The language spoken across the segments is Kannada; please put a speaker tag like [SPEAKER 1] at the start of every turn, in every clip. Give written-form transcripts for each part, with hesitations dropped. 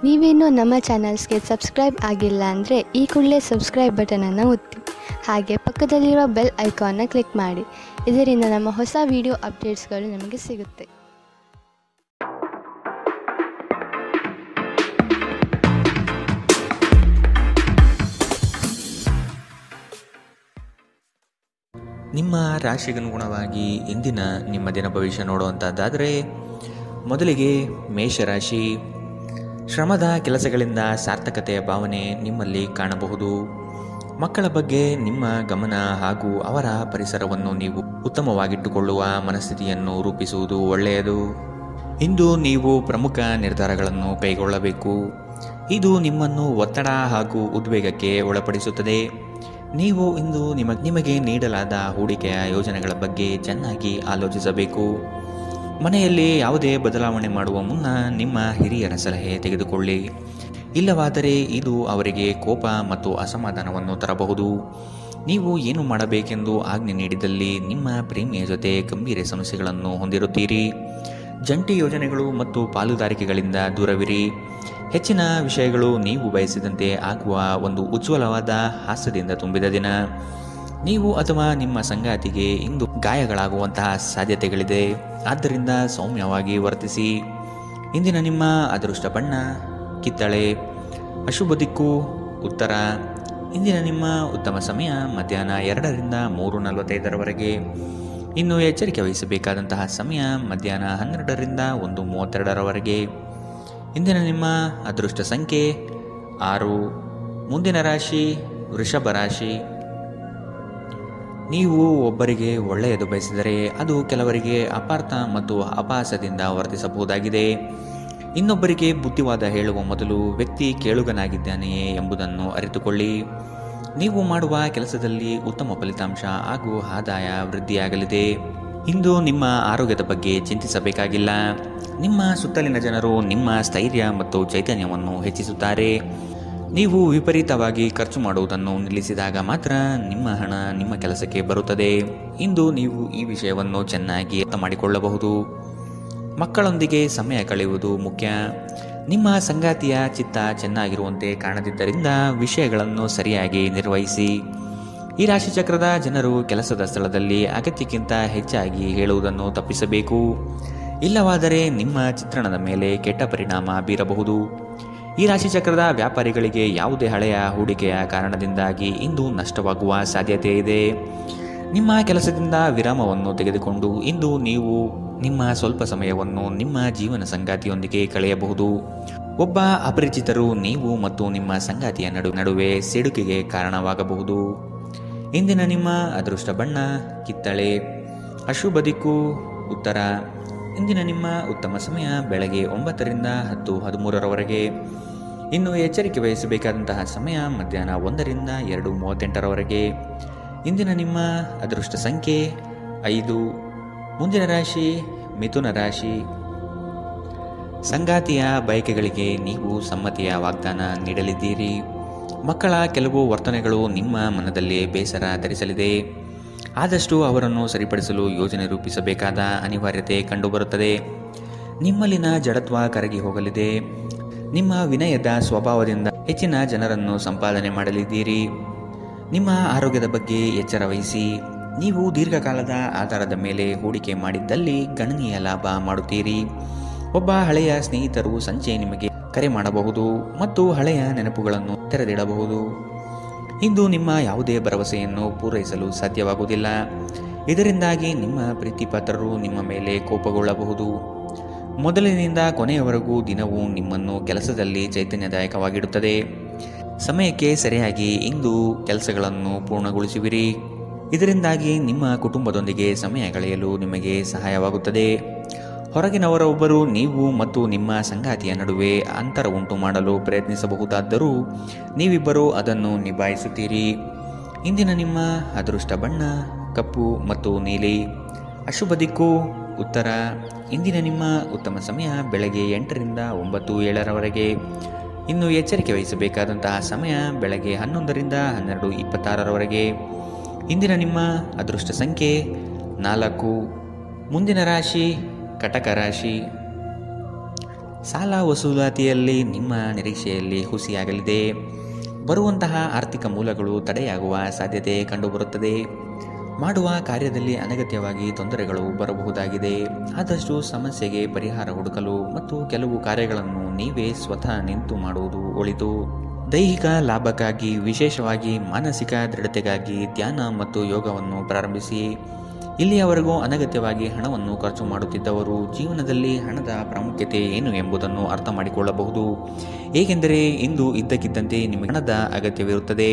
[SPEAKER 1] ನೀವೇನೂ ನಮ್ಮ ಚಾನಲ್ಸ್ಗೆ ಸಬ್ಸ್ಕ್ರೈಬ್ ಆಗಿಲ್ಲ ಅಂದರೆ ಈ ಕೂಡಲೇ ಸಬ್ಸ್ಕ್ರೈಬ್ ಬಟನನ್ನು ಒತ್ತಿ. ಹಾಗೆ ಪಕ್ಕದಲ್ಲಿರುವ ಬೆಲ್ ಐಕಾನ್ನ ಕ್ಲಿಕ್ ಮಾಡಿ. ಇದರಿಂದ ನಮ್ಮ ಹೊಸ ವಿಡಿಯೋ ಅಪ್ಡೇಟ್ಸ್ಗಳು ನಿಮಗೆ ಸಿಗುತ್ತೆ.
[SPEAKER 2] ನಿಮ್ಮ ರಾಶಿಗನುಗುಣವಾಗಿ ಇಂದಿನ ನಿಮ್ಮ ದಿನ ಭವಿಷ್ಯ ನೋಡುವಂಥದ್ದಾದರೆ, ಮೊದಲಿಗೆ ಮೇಷರಾಶಿ. ಶ್ರಮದ ಕೆಲಸಗಳಿಂದ ಸಾರ್ಥಕತೆಯ ಭಾವನೆ ನಿಮ್ಮಲ್ಲಿ ಕಾಣಬಹುದು. ಮಕ್ಕಳ ಬಗ್ಗೆ ನಿಮ್ಮ ಗಮನ ಹಾಗೂ ಅವರ ಪರಿಸರವನ್ನು ನೀವು ಉತ್ತಮವಾಗಿಟ್ಟುಕೊಳ್ಳುವ ಮನಸ್ಥಿತಿಯನ್ನು ರೂಪಿಸುವುದು ಒಳ್ಳೆಯದು. ಇಂದು ನೀವು ಪ್ರಮುಖ ನಿರ್ಧಾರಗಳನ್ನು ಕೈಗೊಳ್ಳಬೇಕು. ಇದು ನಿಮ್ಮನ್ನು ಒತ್ತಡ ಹಾಗೂ ಉದ್ವೇಗಕ್ಕೆ ಒಳಪಡಿಸುತ್ತದೆ. ನೀವು ಇಂದು ನಿಮಗೆ ನೀಡಲಾದ ಹೂಡಿಕೆಯ ಯೋಜನೆಗಳ ಬಗ್ಗೆ ಚೆನ್ನಾಗಿ ಆಲೋಚಿಸಬೇಕು. ಮನೆಯಲ್ಲಿ ಯಾವುದೇ ಬದಲಾವಣೆ ಮಾಡುವ ಮುನ್ನ ನಿಮ್ಮ ಹಿರಿಯರ ಸಲಹೆ ತೆಗೆದುಕೊಳ್ಳಿ. ಇಲ್ಲವಾದರೆ ಇದು ಅವರಿಗೆ ಕೋಪ ಮತ್ತು ಅಸಮಾಧಾನವನ್ನು ತರಬಹುದು. ನೀವು ಏನು ಮಾಡಬೇಕೆಂದು ಆಜ್ಞೆ ನೀಡಿದಲ್ಲಿ ನಿಮ್ಮ ಪ್ರೇಮಿಯ ಜೊತೆ ಗಂಭೀರ ಸಮಸ್ಯೆಗಳನ್ನು ಹೊಂದಿರುತ್ತೀರಿ. ಜಂಟಿ ಯೋಜನೆಗಳು ಮತ್ತು ಪಾಲುದಾರಿಕೆಗಳಿಂದ ದೂರವಿರಿ. ಹೆಚ್ಚಿನ ವಿಷಯಗಳು ನೀವು ಬಯಸಿದಂತೆ ಆಗುವ ಒಂದು ಉಜ್ವಲವಾದ ಹಾಸ್ಯದಿಂದ ತುಂಬಿದ ದಿನ. ನೀವು ಅಥವಾ ನಿಮ್ಮ ಸಂಗಾತಿಗೆ ಇಂದು ಗಾಯಗಳಾಗುವಂತಹ ಸಾಧ್ಯತೆಗಳಿದೆ. ಆದ್ದರಿಂದ ಸೌಮ್ಯವಾಗಿ ವರ್ತಿಸಿ. ಇಂದಿನ ನಿಮ್ಮ ಅದೃಷ್ಟ ಬಣ್ಣ ಕಿತ್ತಳೆ. ಅಶುಭ ದಿಕ್ಕು ಉತ್ತರ. ಇಂದಿನ ನಿಮ್ಮ ಉತ್ತಮ ಸಮಯ ಮಧ್ಯಾಹ್ನ 2ರಿಂದ 3:45 ಇನ್ನು ಎಚ್ಚರಿಕೆ ವಹಿಸಬೇಕಾದಂತಹ ಸಮಯ ಮಧ್ಯಾಹ್ನ 12ರಿಂದ 1:32 ಇಂದಿನ ನಿಮ್ಮ ಅದೃಷ್ಟ ಸಂಖ್ಯೆ 6. ಮುಂದಿನ ರಾಶಿ ವೃಷಭ ರಾಶಿ. ನೀವು ಒಬ್ಬರಿಗೆ ಒಳ್ಳೆಯದು ಬಯಸಿದರೆ ಅದು ಕೆಲವರಿಗೆ ಅಪಾರ್ಥ ಮತ್ತು ಅಪಹಾಸದಿಂದ ವರ್ತಿಸಬಹುದಾಗಿದೆ. ಇನ್ನೊಬ್ಬರಿಗೆ ಬುದ್ಧಿವಾದ ಹೇಳುವ ಮೊದಲು ವ್ಯಕ್ತಿ ಕೇಳುಗನಾಗಿದ್ದಾನೆಯೇ ಎಂಬುದನ್ನು ಅರಿತುಕೊಳ್ಳಿ. ನೀವು ಮಾಡುವ ಕೆಲಸದಲ್ಲಿ ಉತ್ತಮ ಫಲಿತಾಂಶ ಹಾಗೂ ಆದಾಯ ವೃದ್ಧಿಯಾಗಲಿದೆ. ಇಂದು ನಿಮ್ಮ ಆರೋಗ್ಯದ ಬಗ್ಗೆ ಚಿಂತಿಸಬೇಕಾಗಿಲ್ಲ. ನಿಮ್ಮ ಸುತ್ತಲಿನ ಜನರು ನಿಮ್ಮ ಸ್ಥೈರ್ಯ ಮತ್ತು ಚೈತನ್ಯವನ್ನು ಹೆಚ್ಚಿಸುತ್ತಾರೆ. ನೀವು ವಿಪರೀತವಾಗಿ ಖರ್ಚು ಮಾಡುವುದನ್ನು ನಿಲ್ಲಿಸಿದಾಗ ಮಾತ್ರ ನಿಮ್ಮ ಹಣ ನಿಮ್ಮ ಕೆಲಸಕ್ಕೆ ಬರುತ್ತದೆ. ಇಂದು ನೀವು ಈ ವಿಷಯವನ್ನು ಚೆನ್ನಾಗಿ ಅರ್ಥ ಮಾಡಿಕೊಳ್ಳಬಹುದು. ಮಕ್ಕಳೊಂದಿಗೆ ಸಮಯ ಕಳೆಯುವುದು ಮುಖ್ಯ. ನಿಮ್ಮ ಸಂಗಾತಿಯ ಚಿತ್ತ ಚೆನ್ನಾಗಿರುವಂತೆ ಕಾಣದಿದ್ದರಿಂದ ವಿಷಯಗಳನ್ನು ಸರಿಯಾಗಿ ನಿರ್ವಹಿಸಿ. ಈ ರಾಶಿಚಕ್ರದ ಜನರು ಕೆಲಸದ ಸ್ಥಳದಲ್ಲಿ ಅಗತ್ಯಕ್ಕಿಂತ ಹೆಚ್ಚಾಗಿ ಹೇಳುವುದನ್ನು ತಪ್ಪಿಸಬೇಕು. ಇಲ್ಲವಾದರೆ ನಿಮ್ಮ ಚಿತ್ರಣದ ಮೇಲೆ ಕೆಟ್ಟ ಪರಿಣಾಮ ಬೀರಬಹುದು. ಈ ರಾಶಿಚಕ್ರದ ವ್ಯಾಪಾರಿಗಳಿಗೆ ಯಾವುದೇ ಹಳೆಯ ಹೂಡಿಕೆಯ ಕಾರಣದಿಂದಾಗಿ ಇಂದು ನಷ್ಟವಾಗುವ ಸಾಧ್ಯತೆ ಇದೆ. ನಿಮ್ಮ ಕೆಲಸದಿಂದ ವಿರಾಮವನ್ನು ತೆಗೆದುಕೊಂಡು ಇಂದು ನೀವು ನಿಮ್ಮ ಸ್ವಲ್ಪ ಸಮಯವನ್ನು ನಿಮ್ಮ ಜೀವನ ಸಂಗಾತಿಯೊಂದಿಗೆ ಕಳೆಯಬಹುದು. ಒಬ್ಬ ಅಪರಿಚಿತರು ನೀವು ಮತ್ತು ನಿಮ್ಮ ಸಂಗಾತಿಯ ನಡುವೆ ಸಿಡುಕಿಗೆ ಕಾರಣವಾಗಬಹುದು. ಇಂದಿನ ನಿಮ್ಮ ಅದೃಷ್ಟ ಬಣ್ಣ ಕಿತ್ತಳೆ. ಅಶುಭ ದಿಕ್ಕು ಉತ್ತರ. ಇಂದಿನ ನಿಮ್ಮ ಉತ್ತಮ ಸಮಯ ಬೆಳಗ್ಗೆ 9ರಿಂದ 10:13 ಇನ್ನು ಎಚ್ಚರಿಕೆ ವಹಿಸಬೇಕಾದಂತಹ ಸಮಯ ಮಧ್ಯಾಹ್ನ 1ರಿಂದ 2:38 ಇಂದಿನ ನಿಮ್ಮ ಅದೃಷ್ಟ ಸಂಖ್ಯೆ 5. ಮುಂದಿನ ರಾಶಿ ಮಿಥುನ ರಾಶಿ. ಸಂಗಾತಿಯ ಬಯಕೆಗಳಿಗೆ ನೀವು ಸಮ್ಮತಿಯ ವಾಗ್ದಾನ ನೀಡಲಿದ್ದೀರಿ. ಮಕ್ಕಳ ಕೆಲವು ವರ್ತನೆಗಳು ನಿಮ್ಮ ಮನದಲ್ಲಿ ಬೇಸರ ಧರಿಸಲಿದೆ. ಆದಷ್ಟು ಅವರನ್ನು ಸರಿಪಡಿಸಲು ಯೋಜನೆ ರೂಪಿಸಬೇಕಾದ ಅನಿವಾರ್ಯತೆ ಕಂಡುಬರುತ್ತದೆ. ನಿಮ್ಮಲ್ಲಿನ ಜಡತ್ವ ಕರಗಿ ಹೋಗಲಿದೆ. ನಿಮ್ಮ ವಿನಯದ ಸ್ವಭಾವದಿಂದ ಹೆಚ್ಚಿನ ಜನರನ್ನು ಸಂಪಾದನೆ ಮಾಡಲಿದ್ದೀರಿ. ನಿಮ್ಮ ಆರೋಗ್ಯದ ಬಗ್ಗೆ ಎಚ್ಚರ ವಹಿಸಿ. ನೀವು ದೀರ್ಘಕಾಲದ ಆಧಾರದ ಮೇಲೆ ಹೂಡಿಕೆ ಮಾಡಿದ್ದಲ್ಲಿ ಗಣನೀಯ ಲಾಭ ಮಾಡುತ್ತೀರಿ. ಒಬ್ಬ ಹಳೆಯ ಸ್ನೇಹಿತರು ಸಂಜೆ ನಿಮಗೆ ಕರೆ ಮಾಡಬಹುದು ಮತ್ತು ಹಳೆಯ ನೆನಪುಗಳನ್ನು ತೆರೆದಿಡಬಹುದು. ಇಂದು ನಿಮ್ಮ ಯಾವುದೇ ಭರವಸೆಯನ್ನು ಪೂರೈಸಲು ಸಾಧ್ಯವಾಗುವುದಿಲ್ಲ. ಇದರಿಂದಾಗಿ ನಿಮ್ಮ ಪ್ರೀತಿಪಾತ್ರರು ನಿಮ್ಮ ಮೇಲೆ ಕೋಪಗೊಳ್ಳಬಹುದು. ಮೊದಲಿನಿಂದ ಕೊನೆಯವರೆಗೂ ದಿನವೂ ನಿಮ್ಮನ್ನು ಕೆಲಸದಲ್ಲಿ ಚೈತನ್ಯದಾಯಕವಾಗಿಡುತ್ತದೆ. ಸಮಯಕ್ಕೆ ಸರಿಯಾಗಿ ಇಂದು ಕೆಲಸಗಳನ್ನು ಪೂರ್ಣಗೊಳಿಸುವಿರಿ. ಇದರಿಂದಾಗಿ ನಿಮ್ಮ ಕುಟುಂಬದೊಂದಿಗೆ ಸಮಯ ಕಳೆಯಲು ನಿಮಗೆ ಸಹಾಯವಾಗುತ್ತದೆ. ಹೊರಗಿನವರೊಬ್ಬರು ನೀವು ಮತ್ತು ನಿಮ್ಮ ಸಂಗಾತಿಯ ನಡುವೆ ಅಂತರ ಉಂಟು ಮಾಡಲು ಪ್ರಯತ್ನಿಸಬಹುದಾದರೂ ನೀವಿಬ್ಬರೂ ಅದನ್ನು ನಿಭಾಯಿಸುತ್ತೀರಿ. ಇಂದಿನ ನಿಮ್ಮ ಅದೃಷ್ಟ ಬಣ್ಣ ಕಪ್ಪು ಮತ್ತು ನೀಲಿ. ಅಶುಭ ದಿಕ್ಕು ಉತ್ತರ. ಇಂದಿನ ನಿಮ್ಮ ಉತ್ತಮ ಸಮಯ ಬೆಳಗ್ಗೆ 8ರಿಂದ 9:07 ಇನ್ನು ಎಚ್ಚರಿಕೆ ವಹಿಸಬೇಕಾದಂತಹ ಸಮಯ ಬೆಳಗ್ಗೆ 11ರಿಂದ 12:26 ಇಂದಿನ ನಿಮ್ಮ ಅದೃಷ್ಟ ಸಂಖ್ಯೆ 4. ಮುಂದಿನ ರಾಶಿ ಕಟಕ ರಾಶಿ. ಸಾಲ ವಸೂಲಾತಿಯಲ್ಲಿ ನಿಮ್ಮ ನಿರೀಕ್ಷೆಯಲ್ಲಿ ಹುಸಿಯಾಗಲಿದೆ. ಬರುವಂತಹ ಆರ್ಥಿಕ ಮೂಲಗಳು ತಡೆಯಾಗುವ ಸಾಧ್ಯತೆ ಕಂಡುಬರುತ್ತದೆ. ಮಾಡುವ ಕಾರ್ಯದಲ್ಲಿ ಅನಗತ್ಯವಾಗಿ ತೊಂದರೆಗಳು ಬರಬಹುದಾಗಿದೆ. ಆದಷ್ಟು ಸಮಸ್ಯೆಗೆ ಪರಿಹಾರ ಹುಡುಕಲು ಮತ್ತು ಕೆಲವು ಕಾರ್ಯಗಳನ್ನು ನೀವೇ ಸ್ವತಃ ನಿಂತು ಮಾಡುವುದು ಒಳಿತು. ದೈಹಿಕ ಲಾಭಕ್ಕಾಗಿ, ವಿಶೇಷವಾಗಿ ಮಾನಸಿಕ ದೃಢತೆಗಾಗಿ ಧ್ಯಾನ ಮತ್ತು ಯೋಗವನ್ನು ಪ್ರಾರಂಭಿಸಿ. ಇಲ್ಲಿಯವರೆಗೂ ಅನಗತ್ಯವಾಗಿ ಹಣವನ್ನು ಖರ್ಚು ಮಾಡುತ್ತಿದ್ದವರು ಜೀವನದಲ್ಲಿ ಹಣದ ಪ್ರಾಮುಖ್ಯತೆ ಏನು ಎಂಬುದನ್ನು ಅರ್ಥ ಮಾಡಿಕೊಳ್ಳಬಹುದು. ಏಕೆಂದರೆ ಇಂದು ಇದ್ದಕ್ಕಿದ್ದಂತೆ ನಿಮಗೆ ಹಣದ ಅಗತ್ಯವಿರುತ್ತದೆ,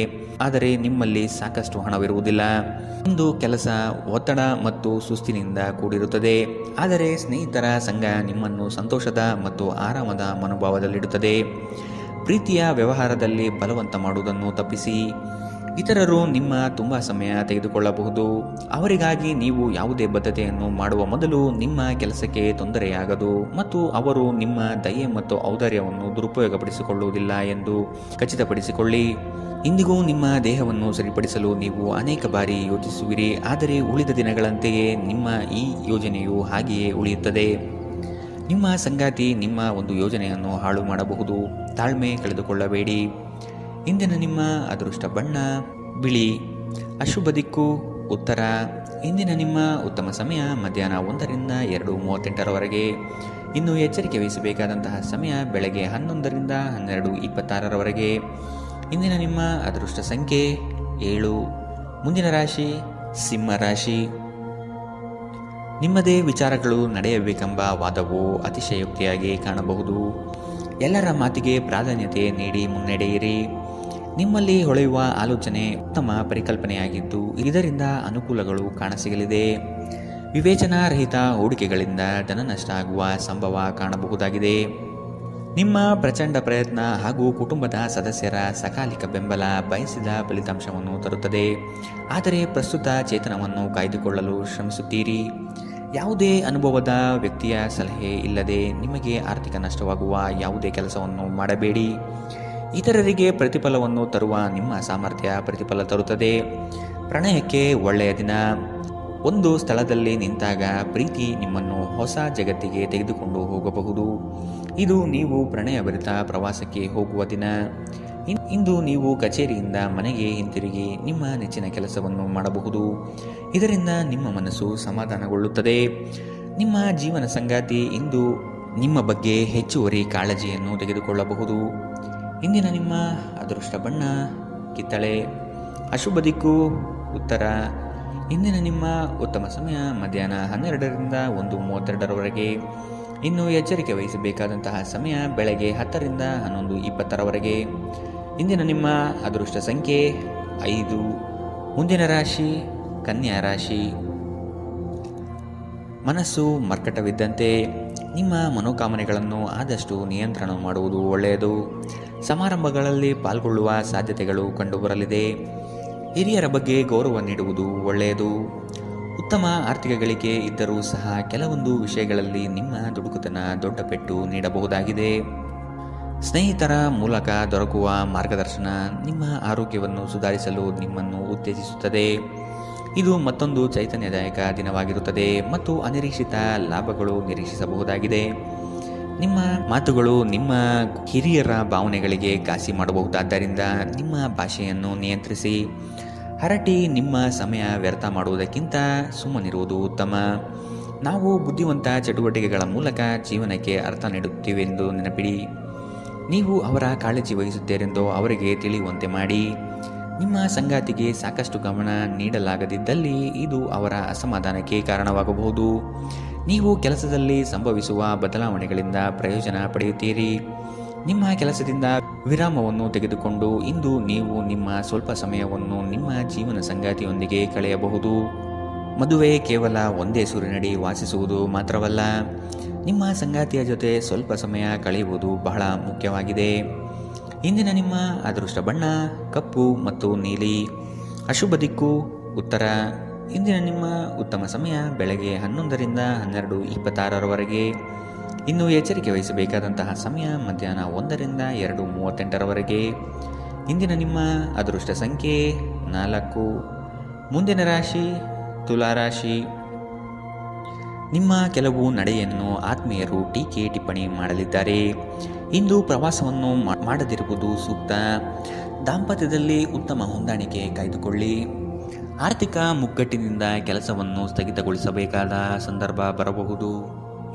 [SPEAKER 2] ಆದರೆ ನಿಮ್ಮಲ್ಲಿ ಸಾಕಷ್ಟು ಹಣವಿರುವುದಿಲ್ಲ. ಇಂದು ಕೆಲಸ ಒತ್ತಡ ಮತ್ತು ಸುಸ್ತಿನಿಂದ ಕೂಡಿರುತ್ತದೆ, ಆದರೆ ಸ್ನೇಹಿತರ ಸಂಘ ನಿಮ್ಮನ್ನು ಸಂತೋಷದ ಮತ್ತು ಆರಾಮದ ಮನೋಭಾವದಲ್ಲಿಡುತ್ತದೆ. ಪ್ರೀತಿಯ ವ್ಯವಹಾರದಲ್ಲಿ ಬಲವಂತ ಮಾಡುವುದನ್ನು ತಪ್ಪಿಸಿ. ಇತರರು ನಿಮ್ಮ ತುಂಬ ಸಮಯ ತೆಗೆದುಕೊಳ್ಳಬಹುದು. ಅವರಿಗಾಗಿ ನೀವು ಯಾವುದೇ ಬದ್ಧತೆಯನ್ನು ಮಾಡುವ ಮೊದಲು ನಿಮ್ಮ ಕೆಲಸಕ್ಕೆ ತೊಂದರೆಯಾಗದು ಮತ್ತು ಅವರು ನಿಮ್ಮ ದಯೆ ಮತ್ತು ಔದಾರ್ಯವನ್ನು ದುರುಪಯೋಗಪಡಿಸಿಕೊಳ್ಳುವುದಿಲ್ಲ ಎಂದು ಖಚಿತಪಡಿಸಿಕೊಳ್ಳಿ. ಇಂದಿಗೂ ನಿಮ್ಮ ದೇಹವನ್ನು ಸರಿಪಡಿಸಲು ನೀವು ಅನೇಕ ಬಾರಿ ಯೋಚಿಸುವಿರಿ, ಆದರೆ ಉಳಿದ ದಿನಗಳಂತೆಯೇ ನಿಮ್ಮ ಈ ಯೋಜನೆಯು ಹಾಗೆಯೇ ಉಳಿಯುತ್ತದೆ. ನಿಮ್ಮ ಸಂಗಾತಿ ನಿಮ್ಮ ಒಂದು ಯೋಜನೆಯನ್ನು ಹಾಳು ಮಾಡಬಹುದು. ತಾಳ್ಮೆ ಕಳೆದುಕೊಳ್ಳಬೇಡಿ. ಇಂದಿನ ನಿಮ್ಮ ಅದೃಷ್ಟ ಬಣ್ಣ ಬಿಳಿ. ಅಶುಭ ದಿಕ್ಕು ಉತ್ತರ. ಇಂದಿನ ನಿಮ್ಮ ಉತ್ತಮ ಸಮಯ ಮಧ್ಯಾಹ್ನ 1ರಿಂದ 2:38ರವರೆಗೆ. ಇನ್ನು ಎಚ್ಚರಿಕೆ ವಹಿಸಬೇಕಾದಂತಹ ಸಮಯ ಬೆಳಗ್ಗೆ 11ರಿಂದ 12:26ರವರೆಗೆ. ಇಂದಿನ ನಿಮ್ಮ ಅದೃಷ್ಟ ಸಂಖ್ಯೆ 7. ಮುಂದಿನ ರಾಶಿ ಸಿಂಹ ರಾಶಿ. ನಿಮ್ಮದೇ ವಿಚಾರಗಳು ನಡೆಯಬೇಕೆಂಬ ವಾದವು ಅತಿಶಯೋಕ್ತಿಯಾಗಿ ಕಾಣಬಹುದು. ಎಲ್ಲರ ಮಾತಿಗೆ ಪ್ರಾಧಾನ್ಯತೆ ನೀಡಿ ಮುನ್ನಡೆಯಿರಿ. ನಿಮ್ಮಲ್ಲಿ ಹೊಳೆಯುವ ಆಲೋಚನೆ ಉತ್ತಮ ಪರಿಕಲ್ಪನೆಯಾಗಿದ್ದು ಇದರಿಂದ ಅನುಕೂಲಗಳು ಕಾಣಸಿಗಲಿದೆ. ವಿವೇಚನಾರಹಿತ ಹೂಡಿಕೆಗಳಿಂದ ಧನನಷ್ಟ ಆಗುವ ಸಂಭವ ಕಾಣಬಹುದಾಗಿದೆ. ನಿಮ್ಮ ಪ್ರಚಂಡ ಪ್ರಯತ್ನ ಹಾಗೂ ಕುಟುಂಬದ ಸದಸ್ಯರ ಸಕಾಲಿಕ ಬೆಂಬಲ ಬಯಸಿದ ಫಲಿತಾಂಶವನ್ನು ತರುತ್ತದೆ, ಆದರೆ ಪ್ರಸ್ತುತ ಚೇತನವನ್ನು ಕಾಯ್ದುಕೊಳ್ಳಲು ಶ್ರಮಿಸುತ್ತೀರಿ. ಯಾವುದೇ ಅನುಭವದ ವ್ಯಕ್ತಿಯ ಸಲಹೆ ಇಲ್ಲದೆ ನಿಮಗೆ ಆರ್ಥಿಕ ನಷ್ಟವಾಗುವ ಯಾವುದೇ ಕೆಲಸವನ್ನು ಮಾಡಬೇಡಿ. ಇತರರಿಗೆ ಪ್ರತಿಫಲವನ್ನು ತರುವ ನಿಮ್ಮ ಸಾಮರ್ಥ್ಯ ಪ್ರತಿಫಲ ತರುತ್ತದೆ. ಪ್ರಣಯಕ್ಕೆ ಒಳ್ಳೆಯ ದಿನ. ಒಂದು ಸ್ಥಳದಲ್ಲಿ ನಿಂತಾಗ ಪ್ರೀತಿ ನಿಮ್ಮನ್ನು ಹೊಸ ಜಗತ್ತಿಗೆ ತೆಗೆದುಕೊಂಡು ಹೋಗಬಹುದು. ಇದು ನೀವು ಪ್ರಣಯಭರಿತ ಪ್ರವಾಸಕ್ಕೆ ಹೋಗುವ ದಿನ. ಇಂದು ನೀವು ಕಚೇರಿಯಿಂದ ಮನೆಗೆ ಹಿಂತಿರುಗಿ ನಿಮ್ಮ ನೆಚ್ಚಿನ ಕೆಲಸವನ್ನು ಮಾಡಬಹುದು. ಇದರಿಂದ ನಿಮ್ಮ ಮನಸ್ಸು ಸಮಾಧಾನಗೊಳ್ಳುತ್ತದೆ. ನಿಮ್ಮ ಜೀವನ ಸಂಗಾತಿ ಇಂದು ನಿಮ್ಮ ಬಗ್ಗೆ ಹೆಚ್ಚುವರಿ ಕಾಳಜಿಯನ್ನು ತೆಗೆದುಕೊಳ್ಳಬಹುದು. ಇಂದಿನ ನಿಮ್ಮ ಅದೃಷ್ಟ ಬಣ್ಣ ಕಿತ್ತಳೆ. ಅಶುಭ ದಿಕ್ಕು ಉತ್ತರ. ಇಂದಿನ ನಿಮ್ಮ ಉತ್ತಮ ಸಮಯ ಮಧ್ಯಾಹ್ನ 12ರಿಂದ 1:32ರವರೆಗೆ. ಇನ್ನು ಎಚ್ಚರಿಕೆ ವಹಿಸಬೇಕಾದಂತಹ ಸಮಯ ಬೆಳಗ್ಗೆ 10ರಿಂದ 11:20ರವರೆಗೆ. ಇಂದಿನ ನಿಮ್ಮ ಅದೃಷ್ಟ ಸಂಖ್ಯೆ 5. ಮುಂದಿನ ರಾಶಿ ಕನ್ಯಾ ರಾಶಿ. ಮನಸ್ಸು ಮರ್ಕಟವಿದ್ದಂತೆ. ನಿಮ್ಮ ಮನೋಕಾಮನೆಗಳನ್ನು ಆದಷ್ಟು ನಿಯಂತ್ರಣ ಮಾಡುವುದು ಒಳ್ಳೆಯದು. ಸಮಾರಂಭಗಳಲ್ಲಿ ಪಾಲ್ಗೊಳ್ಳುವ ಸಾಧ್ಯತೆಗಳು ಕಂಡುಬರಲಿದೆ. ಹಿರಿಯರ ಬಗ್ಗೆ ಗೌರವ ನೀಡುವುದು ಒಳ್ಳೆಯದು. ಉತ್ತಮ ಆರ್ಥಿಕ ಗಳಿಕೆ ಇದ್ದರೂ ಸಹ ಕೆಲವೊಂದು ವಿಷಯಗಳಲ್ಲಿ ನಿಮ್ಮ ದುಡುಕುತನ ದೊಡ್ಡ ಪೆಟ್ಟು ನೀಡಬಹುದಾಗಿದೆ. ಸ್ನೇಹಿತರ ಮೂಲಕ ದೊರಕುವ ಮಾರ್ಗದರ್ಶನ ನಿಮ್ಮ ಆರೋಗ್ಯವನ್ನು ಸುಧಾರಿಸಲು ನಿಮ್ಮನ್ನು ಉತ್ತೇಜಿಸುತ್ತದೆ. ಇದು ಮತ್ತೊಂದು ಚೈತನ್ಯದಾಯಕ ದಿನವಾಗಿರುತ್ತದೆ ಮತ್ತು ಅನಿರೀಕ್ಷಿತ ಲಾಭಗಳು ನಿರೀಕ್ಷಿಸಬಹುದಾಗಿದೆ. ನಿಮ್ಮ ಮಾತುಗಳು ನಿಮ್ಮ ಹಿರಿಯರ ಭಾವನೆಗಳಿಗೆ ಘಾಸಿ ಮಾಡಬಹುದಾದ್ದರಿಂದ ನಿಮ್ಮ ಭಾಷೆಯನ್ನು ನಿಯಂತ್ರಿಸಿ. ಹರಟಿ ನಿಮ್ಮ ಸಮಯ ವ್ಯರ್ಥ ಮಾಡುವುದಕ್ಕಿಂತ ಸುಮ್ಮನಿರುವುದು ಉತ್ತಮ. ನಾವು ಬುದ್ಧಿವಂತ ಚಟುವಟಿಕೆಗಳ ಮೂಲಕ ಜೀವನಕ್ಕೆ ಅರ್ಥ ನೀಡುತ್ತೀವೆಂದು ನೆನಪಿಡಿ. ನೀವು ಅವರ ಕಾಳಜಿ ವಹಿಸುತ್ತೀರೆಂದು ಅವರಿಗೆ ತಿಳಿಯುವಂತೆ ಮಾಡಿ. ನಿಮ್ಮ ಸಂಗಾತಿಗೆ ಸಾಕಷ್ಟು ಗಮನ ನೀಡಲಾಗದಿದ್ದಲ್ಲಿ ಇದು ಅವರ ಅಸಮಾಧಾನಕ್ಕೆ ಕಾರಣವಾಗಬಹುದು. ನೀವು ಕೆಲಸದಲ್ಲಿ ಸಂಭವಿಸುವ ಬದಲಾವಣೆಗಳಿಂದ ಪ್ರಯೋಜನ ಪಡೆಯುತ್ತೀರಿ. ನಿಮ್ಮ ಕೆಲಸದಿಂದ ವಿರಾಮವನ್ನು ತೆಗೆದುಕೊಂಡು ಇಂದು ನೀವು ನಿಮ್ಮ ಸ್ವಲ್ಪ ಸಮಯವನ್ನು ನಿಮ್ಮ ಜೀವನ ಸಂಗಾತಿಯೊಂದಿಗೆ ಕಳೆಯಬಹುದು. ಮದುವೆ ಕೇವಲ ಒಂದೇ ಸೂರಿನಡಿ ವಾಸಿಸುವುದು ಮಾತ್ರವಲ್ಲ, ನಿಮ್ಮ ಸಂಗಾತಿಯ ಜೊತೆ ಸ್ವಲ್ಪ ಸಮಯ ಕಳೆಯುವುದು ಬಹಳ ಮುಖ್ಯವಾಗಿದೆ. ಇಂದಿನ ನಿಮ್ಮ ಅದೃಷ್ಟ ಬಣ್ಣ ಕಪ್ಪು ಮತ್ತು ನೀಲಿ. ಅಶುಭ ದಿಕ್ಕು ಉತ್ತರ. ಇಂದಿನ ನಿಮ್ಮ ಉತ್ತಮ ಸಮಯ ಬೆಳಗ್ಗೆ 11ರಿಂದ 12:26ರವರೆಗೆ. ಇನ್ನು ಎಚ್ಚರಿಕೆ ವಹಿಸಬೇಕಾದಂತಹ ಸಮಯ ಮಧ್ಯಾಹ್ನ 1ರಿಂದ 2:38ರವರೆಗೆ. ಇಂದಿನ ನಿಮ್ಮ ಅದೃಷ್ಟ ಸಂಖ್ಯೆ 4. ಮುಂದಿನ ರಾಶಿ ತುಲಾರಾಶಿ. ನಿಮ್ಮ ಕೆಲವು ನಡೆಯನ್ನು ಆತ್ಮೀಯರು ಟೀಕೆ ಟಿಪ್ಪಣಿ ಮಾಡಲಿದ್ದಾರೆ. ಇಂದು ಪ್ರವಾಸವನ್ನು ಮಾಡದಿರುವುದು ಸೂಕ್ತ. ದಾಂಪತ್ಯದಲ್ಲಿ ಉತ್ತಮ ಹೊಂದಾಣಿಕೆ ಕಾಯ್ದುಕೊಳ್ಳಿ. ಆರ್ಥಿಕ ಮುಗ್ಗಟ್ಟಿನಿಂದ ಕೆಲಸವನ್ನು ಸ್ಥಗಿತಗೊಳಿಸಬೇಕಾದ ಸಂದರ್ಭ ಬರಬಹುದು.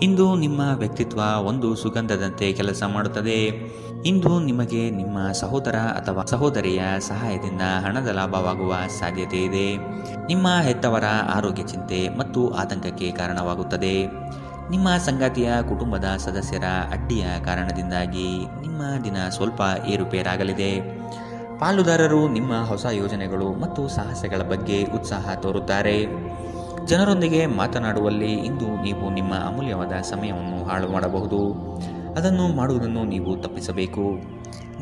[SPEAKER 2] ಇಂದು ನಿಮ್ಮ ವ್ಯಕ್ತಿತ್ವ ಒಂದು ಸುಗಂಧದಂತೆ ಕೆಲಸ ಮಾಡುತ್ತದೆ. ಇಂದು ನಿಮಗೆ ನಿಮ್ಮ ಸಹೋದರ ಅಥವಾ ಸಹೋದರಿಯ ಸಹಾಯದಿಂದ ಹಣದ ಲಾಭವಾಗುವ ಸಾಧ್ಯತೆ ಇದೆ. ನಿಮ್ಮ ಹೆತ್ತವರ ಆರೋಗ್ಯ ಚಿಂತೆ ಮತ್ತು ಆತಂಕಕ್ಕೆ ಕಾರಣವಾಗುತ್ತದೆ. ನಿಮ್ಮ ಸಂಗಾತಿಯ ಕುಟುಂಬದ ಸದಸ್ಯರ ಅಡ್ಡಿಯ ಕಾರಣದಿಂದಾಗಿ ನಿಮ್ಮ ದಿನ ಸ್ವಲ್ಪ ಏರುಪೇರಾಗಲಿದೆ. ಪಾಲುದಾರರು ನಿಮ್ಮ ಹೊಸ ಯೋಜನೆಗಳು ಮತ್ತು ಸಾಹಸಗಳ ಬಗ್ಗೆ ಉತ್ಸಾಹ ತೋರುತ್ತಾರೆ. ಜನರೊಂದಿಗೆ ಮಾತನಾಡುವಲ್ಲಿ ಇಂದು ನೀವು ನಿಮ್ಮ ಅಮೂಲ್ಯವಾದ ಸಮಯವನ್ನು ಹಾಳು ಮಾಡಬಹುದು. ಅದನ್ನು ಮಾಡುವುದನ್ನು ನೀವು ತಪ್ಪಿಸಬೇಕು.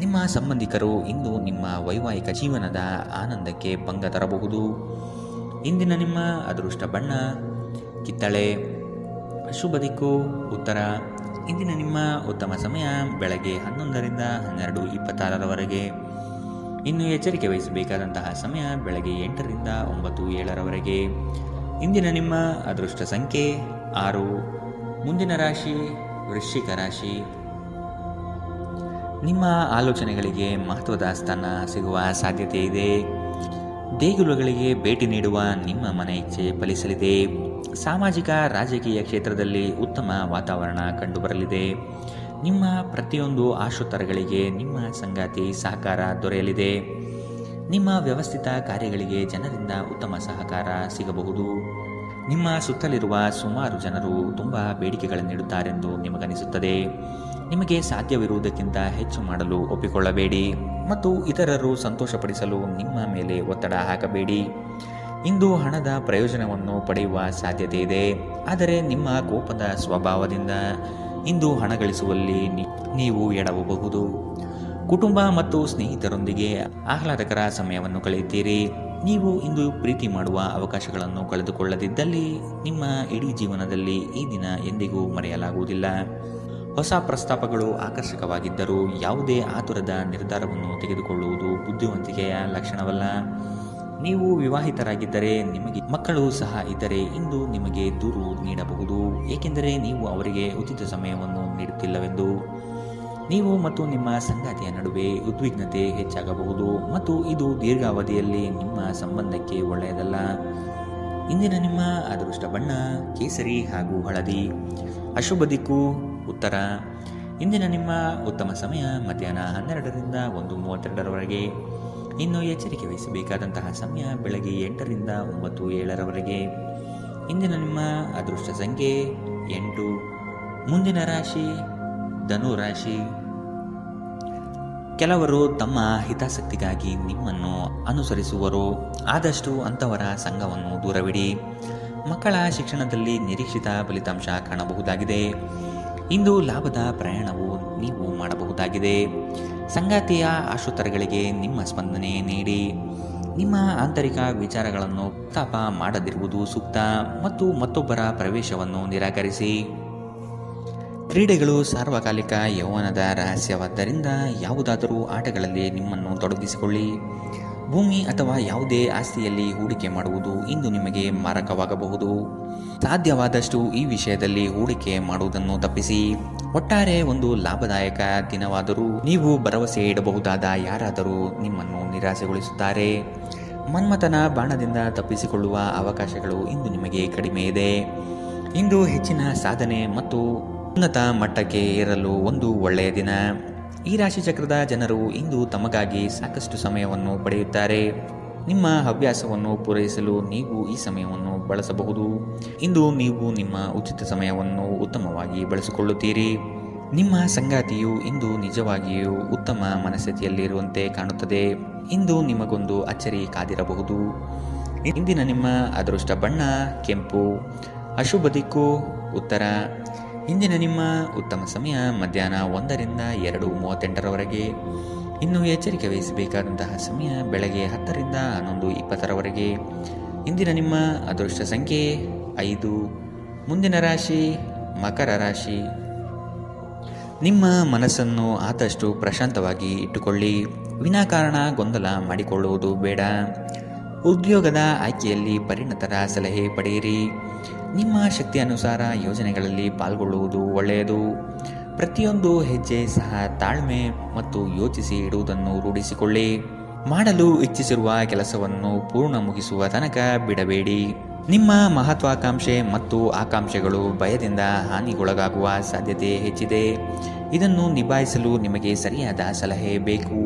[SPEAKER 2] ನಿಮ್ಮ ಸಂಬಂಧಿಕರು ಇಂದು ನಿಮ್ಮ ವೈವಾಹಿಕ ಜೀವನದ ಆನಂದಕ್ಕೆ ಭಂಗ ತರಬಹುದು. ಇಂದಿನ ನಿಮ್ಮ ಅದೃಷ್ಟ ಬಣ್ಣ ಕಿತ್ತಳೆ. ಶುಭ ದಿಕ್ಕು ಉತ್ತರ. ಇಂದಿನ ನಿಮ್ಮ ಉತ್ತಮ ಸಮಯ ಬೆಳಗ್ಗೆ 11ರಿಂದ 12:26ರವರೆಗೆ. ಇನ್ನು ಎಚ್ಚರಿಕೆ ವಹಿಸಬೇಕಾದಂತಹ ಸಮಯ ಬೆಳಗ್ಗೆ 8ರಿಂದ 9:07ರವರೆಗೆ. ಇಂದಿನ ನಿಮ್ಮ ಅದೃಷ್ಟ ಸಂಖ್ಯೆ 6. ಮುಂದಿನ ರಾಶಿ ವೃಶ್ಚಿಕ ರಾಶಿ. ನಿಮ್ಮ ಆಲೋಚನೆಗಳಿಗೆ ಮಹತ್ವದ ಸ್ಥಾನ ಸಿಗುವ ಸಾಧ್ಯತೆ ಇದೆ. ದೇಗುಲಗಳಿಗೆ ಭೇಟಿ ನೀಡುವ ನಿಮ್ಮ ಮನ ಇಚ್ಛೆ ಫಲಿಸಲಿದೆ. ಸಾಮಾಜಿಕ ರಾಜಕೀಯ ಕ್ಷೇತ್ರದಲ್ಲಿ ಉತ್ತಮ ವಾತಾವರಣ ಕಂಡುಬರಲಿದೆ. ನಿಮ್ಮ ಪ್ರತಿಯೊಂದು ಆಶೋತ್ತರಗಳಿಗೆ ನಿಮ್ಮ ಸಂಗಾತಿ ಸಹಕಾರ ದೊರೆಯಲಿದೆ. ನಿಮ್ಮ ವ್ಯವಸ್ಥಿತ ಕಾರ್ಯಗಳಿಗೆ ಜನರಿಂದ ಉತ್ತಮ ಸಹಕಾರ ಸಿಗಬಹುದು. ನಿಮ್ಮ ಸುತ್ತಲಿರುವ ಸುಮಾರು ಜನರು ತುಂಬ ಬೇಡಿಕೆಗಳನ್ನಿಡುತ್ತಾರೆಂದು ನಿಮಗನಿಸುತ್ತದೆ. ನಿಮಗೆ ಸಾಧ್ಯವಿರುವುದಕ್ಕಿಂತ ಹೆಚ್ಚು ಮಾಡಲು ಒಪ್ಪಿಕೊಳ್ಳಬೇಡಿ ಮತ್ತು ಇತರರು ಸಂತೋಷಪಡಿಸಲು ನಿಮ್ಮ ಮೇಲೆ ಒತ್ತಡ ಹಾಕಬೇಡಿ. ಇಂದು ಹಣದ ಪ್ರಯೋಜನವನ್ನು ಪಡೆಯುವ ಸಾಧ್ಯತೆ ಇದೆ. ಆದರೆ ನಿಮ್ಮ ಕೋಪದ ಸ್ವಭಾವದಿಂದ ಇಂದು ಹಣ ಗಳಿಸುವಲ್ಲಿ ನೀವು ಎಡವಬಹುದು. ಕುಟುಂಬ ಮತ್ತು ಸ್ನೇಹಿತರೊಂದಿಗೆ ಆಹ್ಲಾದಕರ ಸಮಯವನ್ನು ಕಳೆಯುತ್ತೀರಿ. ನೀವು ಇಂದು ಪ್ರೀತಿ ಮಾಡುವ ಅವಕಾಶಗಳನ್ನು ಕಳೆದುಕೊಳ್ಳದಿದ್ದಲ್ಲಿ ನಿಮ್ಮ ಇಡೀ ಜೀವನದಲ್ಲಿ ಈ ದಿನ ಎಂದಿಗೂ ಮರೆಯಲಾಗುವುದಿಲ್ಲ. ಹೊಸ ಪ್ರಸ್ತಾಪಗಳು ಆಕರ್ಷಕವಾಗಿದ್ದರೂ ಯಾವುದೇ ಆತುರದ ನಿರ್ಧಾರವನ್ನು ತೆಗೆದುಕೊಳ್ಳುವುದು ಬುದ್ಧಿವಂತಿಕೆಯ ಲಕ್ಷಣವಲ್ಲ. ನೀವು ವಿವಾಹಿತರಾಗಿದ್ದರೆ ನಿಮಗೆ ಮಕ್ಕಳು ಸಹ ಇದ್ದರೆ ಇಂದು ನಿಮಗೆ ದೂರು ನೀಡಬಹುದು, ಏಕೆಂದರೆ ನೀವು ಅವರಿಗೆ ಉಚಿತ ಸಮಯವನ್ನು ನೀಡುತ್ತಿಲ್ಲವೆಂದು. ನೀವು ಮತ್ತು ನಿಮ್ಮ ಸಂಗಾತಿಯ ನಡುವೆ ಉದ್ವಿಗ್ನತೆ ಹೆಚ್ಚಾಗಬಹುದು ಮತ್ತು ಇದು ದೀರ್ಘಾವಧಿಯಲ್ಲಿ ನಿಮ್ಮ ಸಂಬಂಧಕ್ಕೆ ಒಳ್ಳೆಯದಲ್ಲ. ಇಂದಿನ ನಿಮ್ಮ ಅದೃಷ್ಟ ಬಣ್ಣ ಕೇಸರಿ ಹಾಗೂ ಹಳದಿ. ಅಶುಭ ದಿಕ್ಕು ಉತ್ತರ. ಇಂದಿನ ನಿಮ್ಮ ಉತ್ತಮ ಸಮಯ ಮಧ್ಯಾಹ್ನ 12ರಿಂದ 1:32ರವರೆಗೆ. ಇನ್ನು ಎಚ್ಚರಿಕೆ ವಹಿಸಬೇಕಾದಂತಹ ಸಮಯ ಬೆಳಗ್ಗೆ 8ರಿಂದ 9:07ರವರೆಗೆ. ಇಂದಿನ ನಿಮ್ಮ ಅದೃಷ್ಟ ಸಂಖ್ಯೆ 8. ಮುಂದಿನ ರಾಶಿ ಧನು ರಾಶಿ. ಕೆಲವರು ತಮ್ಮ ಹಿತಾಸಕ್ತಿಗಾಗಿ ನಿಮ್ಮನ್ನು ಅನುಸರಿಸುವರು. ಆದಷ್ಟು ಅಂಥವರ ಸಂಘವನ್ನು ದೂರವಿಡಿ. ಮಕ್ಕಳ ಶಿಕ್ಷಣದಲ್ಲಿ ನಿರೀಕ್ಷಿತ ಫಲಿತಾಂಶ ಕಾಣಬಹುದಾಗಿದೆ. ಇಂದು ಲಾಭದ ಪ್ರಯಾಣವು ನೀವು ಮಾಡಬಹುದಾಗಿದೆ. ಸಂಗಾತಿಯ ಆಶೋತ್ತರಗಳಿಗೆ ನಿಮ್ಮ ಸ್ಪಂದನೆ ನೀಡಿ. ನಿಮ್ಮ ಆಂತರಿಕ ವಿಚಾರಗಳನ್ನು ಪ್ರಸ್ತಾಪ ಮಾಡದಿರುವುದು ಸೂಕ್ತ ಮತ್ತು ಮತ್ತೊಬ್ಬರ ಪ್ರವೇಶವನ್ನು ನಿರಾಕರಿಸಿ. ಕ್ರೀಡೆಗಳು ಸಾರ್ವಕಾಲಿಕ ಯೌವನದ ರಹಸ್ಯವಾದ್ದರಿಂದ ಯಾವುದಾದರೂ ಆಟಗಳಲ್ಲಿ ನಿಮ್ಮನ್ನು ತೊಡಗಿಸಿಕೊಳ್ಳಿ. ಭೂಮಿ ಅಥವಾ ಯಾವುದೇ ಆಸ್ತಿಯಲ್ಲಿ ಹೂಡಿಕೆ ಮಾಡುವುದು ಇಂದು ನಿಮಗೆ ಮಾರಕವಾಗಬಹುದು. ಸಾಧ್ಯವಾದಷ್ಟು ಈ ವಿಷಯದಲ್ಲಿ ಹೂಡಿಕೆ ಮಾಡುವುದನ್ನು ತಪ್ಪಿಸಿ. ಒಟ್ಟಾರೆ ಒಂದು ಲಾಭದಾಯಕ ದಿನವಾದರೂ ನೀವು ಭರವಸೆ ಇಡಬಹುದಾದ ಯಾರಾದರೂ ನಿಮ್ಮನ್ನು ನಿರಾಸೆಗೊಳಿಸುತ್ತಾರೆ. ಮನ್ಮಥನ ಬಾಣದಿಂದ ತಪ್ಪಿಸಿಕೊಳ್ಳುವ ಅವಕಾಶಗಳು ಇಂದು ನಿಮಗೆ ಕಡಿಮೆ ಇದೆ. ಇಂದು ಹೆಚ್ಚಿನ ಸಾಧನೆ ಮತ್ತು ಉನ್ನತ ಮಟ್ಟಕ್ಕೆ ಏರಲು ಒಂದು ಒಳ್ಳೆಯ ದಿನ. ಈ ರಾಶಿಚಕ್ರದ ಜನರು ಇಂದು ತಮಗಾಗಿ ಸಾಕಷ್ಟು ಸಮಯವನ್ನು ಪಡೆಯುತ್ತಾರೆ. ನಿಮ್ಮ ಹವ್ಯಾಸವನ್ನು ಪೂರೈಸಲು ನೀವು ಈ ಸಮಯವನ್ನು ಬಳಸಬಹುದು. ಇಂದು ನೀವು ನಿಮ್ಮ ಉಚಿತ ಸಮಯವನ್ನು ಉತ್ತಮವಾಗಿ ಬಳಸಿಕೊಳ್ಳುತ್ತೀರಿ. ನಿಮ್ಮ ಸಂಗಾತಿಯು ಇಂದು ನಿಜವಾಗಿಯೂ ಉತ್ತಮ ಮನಸ್ಥಿತಿಯಲ್ಲಿರುವಂತೆ ಕಾಣುತ್ತದೆ. ಇಂದು ನಿಮಗೊಂದು ಅಚ್ಚರಿ ಕಾದಿರಬಹುದು. ಇಂದಿನ ನಿಮ್ಮ ಅದೃಷ್ಟ ಬಣ್ಣ ಕೆಂಪು. ಅಶುಭ ದಿಕ್ಕು ಉತ್ತರ. ಇಂದಿನ ನಿಮ್ಮ ಉತ್ತಮ ಸಮಯ ಮಧ್ಯಾಹ್ನ 1ರಿಂದ 2:38ರವರೆಗೆ. ಇನ್ನು ಎಚ್ಚರಿಕೆ ವಹಿಸಬೇಕಾದಂತಹ ಸಮಯ ಬೆಳಗ್ಗೆ 10ರಿಂದ 11:20ರವರೆಗೆ. ಇಂದಿನ ನಿಮ್ಮ ಅದೃಷ್ಟ ಸಂಖ್ಯೆ 5. ಮುಂದಿನ ರಾಶಿ ಮಕರ ರಾಶಿ. ನಿಮ್ಮ ಮನಸ್ಸನ್ನು ಆದಷ್ಟು ಪ್ರಶಾಂತವಾಗಿ ಇಟ್ಟುಕೊಳ್ಳಿ. ವಿನಾಕಾರಣ ಗೊಂದಲ ಮಾಡಿಕೊಳ್ಳುವುದು ಬೇಡ. ಉದ್ಯೋಗದ ಆಯ್ಕೆಯಲ್ಲಿ ಪರಿಣತರ ಸಲಹೆ ಪಡೆಯಿರಿ. ನಿಮ್ಮ ಶಕ್ತಿ ಅನುಸಾರ ಯೋಜನೆಗಳಲ್ಲಿ ಪಾಲ್ಗೊಳ್ಳುವುದು ಒಳ್ಳೆಯದು. ಪ್ರತಿಯೊಂದು ಹೆಜ್ಜೆ ಸಹ ತಾಳ್ಮೆ ಮತ್ತು ಯೋಚಿಸಿ ಇಡುವುದನ್ನು ರೂಢಿಸಿಕೊಳ್ಳಿ. ಮಾಡಲು ಇಚ್ಛಿಸಿರುವ ಕೆಲಸವನ್ನು ಪೂರ್ಣ ಮುಗಿಸುವ ತನಕ ಬಿಡಬೇಡಿ. ನಿಮ್ಮ ಮಹತ್ವಾಕಾಂಕ್ಷೆ ಮತ್ತು ಆಕಾಂಕ್ಷೆಗಳು ಭಯದಿಂದ ಹಾನಿಗೊಳಗಾಗುವ ಸಾಧ್ಯತೆ ಹೆಚ್ಚಿದೆ. ಇದನ್ನು ನಿಭಾಯಿಸಲು ನಿಮಗೆ ಸರಿಯಾದ ಸಲಹೆ ಬೇಕು.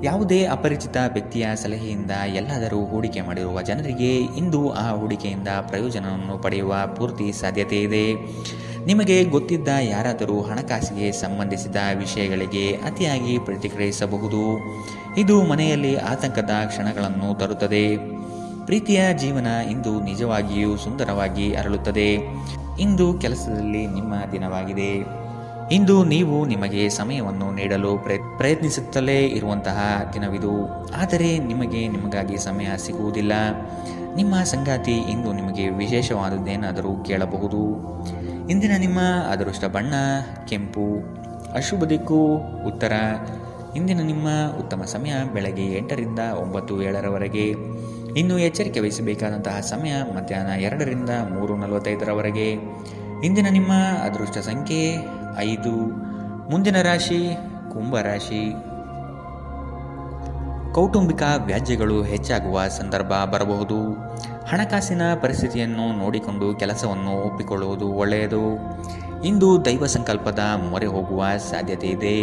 [SPEAKER 2] ಯಾವುದೇ ಅಪರಿಚಿತ ವ್ಯಕ್ತಿಯ ಸಲಹೆಯಿಂದ ಎಲ್ಲಾದರೂ ಹೂಡಿಕೆ ಮಾಡಿರುವ ಜನರಿಗೆ ಇಂದು ಆ ಹೂಡಿಕೆಯಿಂದ ಪ್ರಯೋಜನವನ್ನು ಪಡೆಯುವ ಪೂರ್ತಿ ಸಾಧ್ಯತೆ ಇದೆ. ನಿಮಗೆ ಗೊತ್ತಿದ್ದ ಯಾರಾದರೂ ಹಣಕಾಸಿಗೆ ಸಂಬಂಧಿಸಿದ ವಿಷಯಗಳಿಗೆ ಅತಿಯಾಗಿ ಪ್ರತಿಕ್ರಿಯಿಸಬಹುದು. ಇದು ಮನೆಯಲ್ಲಿ ಆತಂಕದ ಕ್ಷಣಗಳನ್ನು ತರುತ್ತದೆ. ಪ್ರೀತಿಯ ಜೀವನ ಇಂದು ನಿಜವಾಗಿಯೂ ಸುಂದರವಾಗಿ ಅರಳುತ್ತದೆ. ಇಂದು ಕೆಲಸದಲ್ಲಿ ನಿಮ್ಮ ದಿನವಾಗಿದೆ. ಇಂದು ನೀವು ನಿಮಗೆ ಸಮಯವನ್ನು ನೀಡಲು ಪ್ರಯತ್ನಿಸುತ್ತಲೇ ಇರುವಂತಹ ದಿನವಿದು. ಆದರೆ ನಿಮಗಾಗಿ ಸಮಯ ಸಿಗುವುದಿಲ್ಲ. ನಿಮ್ಮ ಸಂಗಾತಿ ಇಂದು ನಿಮಗೆ ವಿಶೇಷವಾದದ್ದೇನಾದರೂ ಕೇಳಬಹುದು. ಇಂದಿನ ನಿಮ್ಮ ಅದೃಷ್ಟ ಬಣ್ಣ ಕೆಂಪು. ಅಶುಭ ದಿಕ್ಕು ಉತ್ತರ. ಇಂದಿನ ನಿಮ್ಮ ಉತ್ತಮ ಸಮಯ ಬೆಳಗ್ಗೆ 8ರಿಂದ 9:07 ಇನ್ನು ಎಚ್ಚರಿಕೆ ವಹಿಸಬೇಕಾದಂತಹ ಸಮಯ ಮಧ್ಯಾಹ್ನ 2ರಿಂದ 3:45 ಇಂದಿನ ನಿಮ್ಮ ಅದೃಷ್ಟ ಸಂಖ್ಯೆ 5. ಮುಂದಿನ ರಾಶಿ ಕುಂಭರಾಶಿ. ಕೌಟುಂಬಿಕ ವ್ಯಾಜ್ಯಗಳು ಹೆಚ್ಚಾಗುವ ಸಂದರ್ಭ ಬರಬಹುದು. ಹಣಕಾಸಿನ ಪರಿಸ್ಥಿತಿಯನ್ನು ನೋಡಿಕೊಂಡು ಕೆಲಸವನ್ನು ಒಪ್ಪಿಕೊಳ್ಳುವುದು ಒಳ್ಳೆಯದು. ಇಂದು ದೈವ ಸಂಕಲ್ಪದ ಮೊರೆ ಹೋಗುವ ಸಾಧ್ಯತೆ ಇದೆ.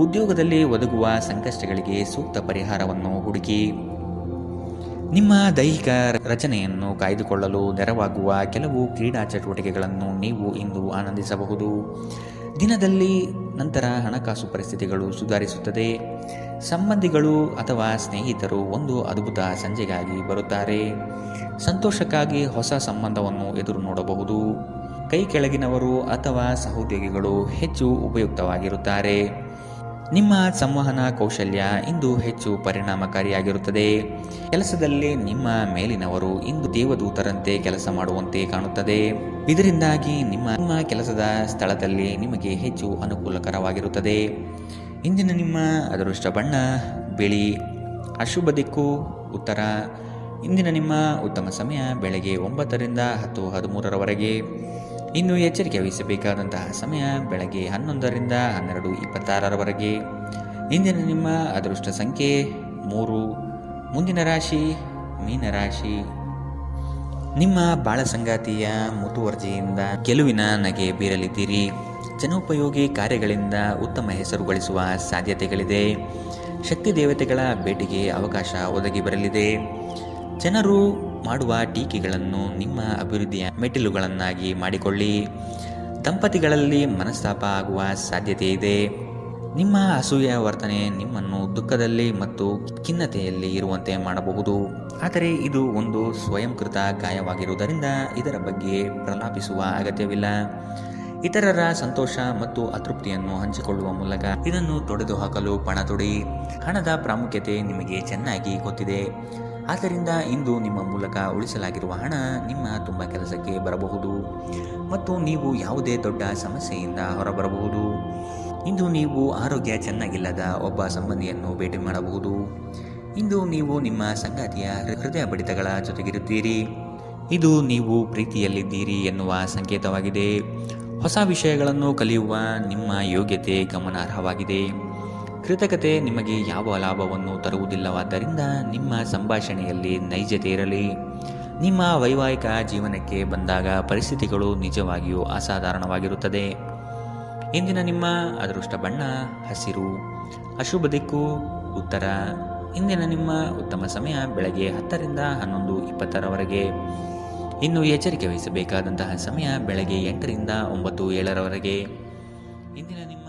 [SPEAKER 2] ಉದ್ಯೋಗದಲ್ಲಿ ಒದಗುವ ಸಂಕಷ್ಟಗಳಿಗೆ ಸೂಕ್ತ ಪರಿಹಾರವನ್ನು ಹುಡುಕಿ. ನಿಮ್ಮ ದೈಹಿಕ ರಚನೆಯನ್ನು ಕಾಯ್ದುಕೊಳ್ಳಲು ನೆರವಾಗುವ ಕೆಲವು ಕ್ರೀಡಾ ಚಟುವಟಿಕೆಗಳನ್ನು ನೀವು ಇಂದು ಆನಂದಿಸಬಹುದು. ದಿನದಲ್ಲಿ ನಂತರ ಹಣಕಾಸು ಪರಿಸ್ಥಿತಿಗಳು ಸುಧಾರಿಸುತ್ತದೆ. ಸಂಬಂಧಿಗಳು ಅಥವಾ ಸ್ನೇಹಿತರು ಒಂದು ಅದ್ಭುತ ಸಂಜೆಗಾಗಿ ಬರುತ್ತಾರೆ. ಸಂತೋಷಕ್ಕಾಗಿ ಹೊಸ ಸಂಬಂಧವನ್ನು ಎದುರು ನೋಡಬಹುದು. ಕೈ ಕೆಳಗಿನವರು ಅಥವಾ ಸಹೋದ್ಯೋಗಿಗಳು ಹೆಚ್ಚು ಉಪಯುಕ್ತವಾಗಿರುತ್ತಾರೆ. ನಿಮ್ಮ ಸಂವಹನ ಕೌಶಲ್ಯ ಇಂದು ಹೆಚ್ಚು ಪರಿಣಾಮಕಾರಿಯಾಗಿರುತ್ತದೆ. ಕೆಲಸದಲ್ಲಿ ನಿಮ್ಮ ಮೇಲಿನವರು ಇಂದು ದೇವದೂತರಂತೆ ಕೆಲಸ ಮಾಡುವಂತೆ ಕಾಣುತ್ತದೆ. ಇದರಿಂದಾಗಿ ನಿಮ್ಮ ಕೆಲಸದ ಸ್ಥಳದಲ್ಲಿ ನಿಮಗೆ ಹೆಚ್ಚು ಅನುಕೂಲಕರವಾಗಿರುತ್ತದೆ. ಇಂದಿನ ನಿಮ್ಮ ಅದೃಷ್ಟ ಬಣ್ಣ ಬಿಳಿ. ಅಶುಭ ದಿಕ್ಕು ಉತ್ತರ. ಇಂದಿನ ನಿಮ್ಮ ಉತ್ತಮ ಸಮಯ ಬೆಳಗ್ಗೆ 9ರಿಂದ 10:13 ಇನ್ನು ಎಚ್ಚರಿಕೆ ವಹಿಸಬೇಕಾದಂತಹ ಸಮಯ ಬೆಳಗ್ಗೆ 11ರಿಂದ 12:26 ಇಂದಿನ ನಿಮ್ಮ ಅದೃಷ್ಟ ಸಂಖ್ಯೆ 3. ಮುಂದಿನ ರಾಶಿ ಮೀನರಾಶಿ. ನಿಮ್ಮ ಬಾಳ ಸಂಗಾತಿಯ ಮುತುವರ್ಜಿಯಿಂದ ಗೆಲುವಿನ ನಗೆ ಬೀರಲಿದ್ದೀರಿ. ಜನೋಪಯೋಗಿ ಕಾರ್ಯಗಳಿಂದ ಉತ್ತಮ ಹೆಸರು ಗಳಿಸುವ ಸಾಧ್ಯತೆಗಳಿದೆ. ಶಕ್ತಿ ದೇವತೆಗಳ ಭೇಟಿಗೆ ಅವಕಾಶ ಒದಗಿ ಬರಲಿದೆ. ಜನರು ಮಾಡುವ ಟೀಕೆಗಳನ್ನು ನಿಮ್ಮ ಅಭಿವೃದ್ಧಿಯ ಮೆಟ್ಟಿಲುಗಳನ್ನಾಗಿ ಮಾಡಿಕೊಳ್ಳಿ. ದಂಪತಿಗಳಲ್ಲಿ ಮನಸ್ತಾಪ ಆಗುವ ಸಾಧ್ಯತೆ ಇದೆ. ನಿಮ್ಮ ಅಸೂಯೆ ವರ್ತನೆ ನಿಮ್ಮನ್ನು ದುಃಖದಲ್ಲಿ ಮತ್ತು ಖಿನ್ನತೆಯಲ್ಲಿ ಇರುವಂತೆ ಮಾಡಬಹುದು. ಆದರೆ ಇದು ಒಂದು ಸ್ವಯಂಕೃತ ಗಾಯವಾಗಿರುವುದರಿಂದ ಇದರ ಬಗ್ಗೆ ಪ್ರಲಾಪಿಸುವ ಅಗತ್ಯವಿಲ್ಲ. ಇತರರ ಸಂತೋಷ ಮತ್ತು ಅತೃಪ್ತಿಯನ್ನು ಹಂಚಿಕೊಳ್ಳುವ ಮೂಲಕ ಇದನ್ನು ತೊಡೆದುಹಾಕಲು ಪಣ ತೊಡಿ. ಹಣದ ಪ್ರಾಮುಖ್ಯತೆ ನಿಮಗೆ ಚೆನ್ನಾಗಿ ಗೊತ್ತಿದೆ. ಆದ್ದರಿಂದ ಇಂದು ನಿಮ್ಮ ಮೂಲಕ ಉಳಿಸಲಾಗಿರುವ ಹಣ ನಿಮ್ಮ ತುಂಬ ಕೆಲಸಕ್ಕೆ ಬರಬಹುದು ಮತ್ತು ನೀವು ಯಾವುದೇ ದೊಡ್ಡ ಸಮಸ್ಯೆಯಿಂದ ಹೊರಬರಬಹುದು. ಇಂದು ನೀವು ಆರೋಗ್ಯ ಚೆನ್ನಾಗಿಲ್ಲದ ಒಬ್ಬ ಸಂಬಂಧಿಯನ್ನು ಭೇಟಿ ಮಾಡಬಹುದು. ಇಂದು ನೀವು ನಿಮ್ಮ ಸಂಗಾತಿಯ ಹೃದಯ ಬಡಿತಗಳ ಜೊತೆಗಿರುತ್ತೀರಿ. ಇದು ನೀವು ಪ್ರೀತಿಯಲ್ಲಿದ್ದೀರಿ ಎನ್ನುವ ಸಂಕೇತವಾಗಿದೆ. ಹೊಸ ವಿಷಯಗಳನ್ನು ಕಲಿಯುವ ನಿಮ್ಮ ಯೋಗ್ಯತೆ ಗಮನಾರ್ಹವಾಗಿದೆ. ಕೃತಕತೆ ನಿಮಗೆ ಯಾವ ಲಾಭವನ್ನು ತರುವುದಿಲ್ಲವಾದ್ದರಿಂದ ನಿಮ್ಮ ಸಂಭಾಷಣೆಯಲ್ಲಿ ನೈಜತೆ ಇರಲಿ. ನಿಮ್ಮ ವೈವಾಹಿಕ ಜೀವನಕ್ಕೆ ಬಂದಾಗ ಪರಿಸ್ಥಿತಿಗಳು ನಿಜವಾಗಿಯೂ ಅಸಾಧಾರಣವಾಗಿರುತ್ತದೆ. ಇಂದಿನ ನಿಮ್ಮ ಅದೃಷ್ಟ ಬಣ್ಣ ಹಸಿರು. ಅಶುಭ ದಿಕ್ಕು ಉತ್ತರ. ಇಂದಿನ ನಿಮ್ಮ ಉತ್ತಮ ಸಮಯ ಬೆಳಗ್ಗೆ 10ರಿಂದ 11:20 ಇನ್ನು ಎಚ್ಚರಿಕೆ ವಹಿಸಬೇಕಾದಂತಹ ಸಮಯ ಬೆಳಗ್ಗೆ 8ರಿಂದ 9:07 ಇಂದಿನ ನಿಮ್ಮ